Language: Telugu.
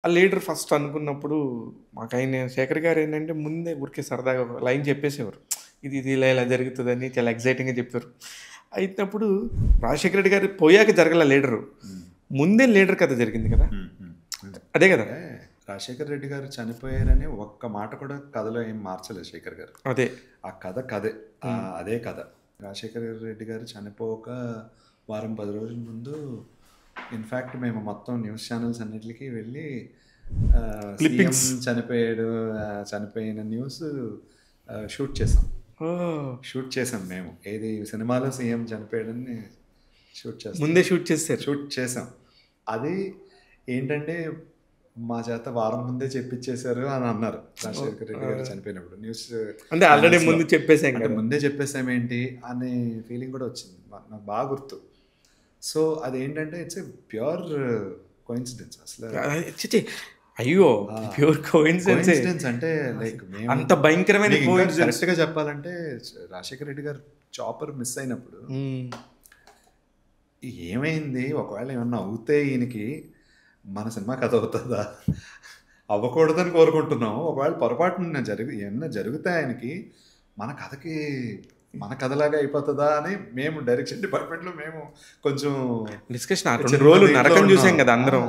ఆ లీడర్ ఫస్ట్ అనుకున్నప్పుడు మాకాయన శేఖర్ గారేంటంటే ముందే ఊరికే సరదాగా ఒక లైన్ చెప్పేసేవారు. ఇది ఇలా ఇలా జరుగుతదని చాలా ఎక్సైటింగ్‌గా చెప్పారు. అయినప్పుడు రాజశేఖర రెడ్డి గారు పోయాక జరగల లీడరు. హ్మ్. ముందే లీడర్ కథ జరిగింది కదా! హ్మ్. హ్మ్. హ్మ్. అదే కదా! అంటే రాజశేఖర రెడ్డి గారు చనిపోయారని ఒక్క మాట కూడా కథలో ఏం మార్చలేదు శేఖర్ గారు. అదే. ఆ కథ కథే. అదే కథ. రాజశేఖర రెడ్డి గారు చనిపోక వారం 10 రోజుల ముందు ఇన్‌ఫాక్ట్ మేము మొత్తం న్యూస్ ఛానెల్స్ అన్నిట్లికి వెళ్ళి సీఎం క్లిప్పింగ్స్. చనిపోయాడు, చనిపోయిన న్యూస్ షూట్ చేసాం. ఓహ్! షూట్ చేసాం మేము. ఏది సినిమాలో సీఎం చనిపోయాడని ముందే షూట్ చేసేసారు. షూట్ చేసాం. అది ఏంటంటే మా చేత వారం ముందే చెప్పిచ్చేసారు అని అన్నారు రాజశేఖర రెడ్డి గారు చనిపోయినప్పుడు. న్యూస్ అంటే ఆల్రెడీ ఛానెల్స్‌లో. ముందు చెప్పేసాం అంటే కదా! ముందే చెప్పేసామేంటి అనే ఫీలింగ్ కూడా వచ్చింది. నాకు బాగా గుర్తు. సో, అదేంటంటే ఇట్స్ ఎ ప్యూర్ కోయిన్సిడెన్స్ అసలు. ఛీ! అయ్యో! ప్యూర్ కోయిన్సిడెన్సే. కోయిన్సిడెన్స్ అంటే లైక్ మేము అంత భయంకరమైన మీకు ఇంకా కోయిన్సిడెన్స్. కరెక్ట్‌గా చెప్పాలంటే రాజశేఖర రెడ్డి గారు చాపర్ మిస్ అయినప్పుడు ఏమైంది? ఒకవేళ ఏమన్నా అవుతే ఈయనకి మన సినిమా కథ అవుతదా? అవ్వకూడదని కోరుకుంటున్నాం. ఒకవేళ పొరపాటున ఏమన్నా జరిగితే ఆయనకి మన కథకి మన కథలాగా అయిపోతదా అని మేము డైరెక్షన్ డిపార్ట్మెంట్‌లో మేము కొంచెం డిస్కషన్ ఆ 2 చిన్న రోజులు దీంట్లో నరకం చూసాం ఉన్నాం. కదా అందరం.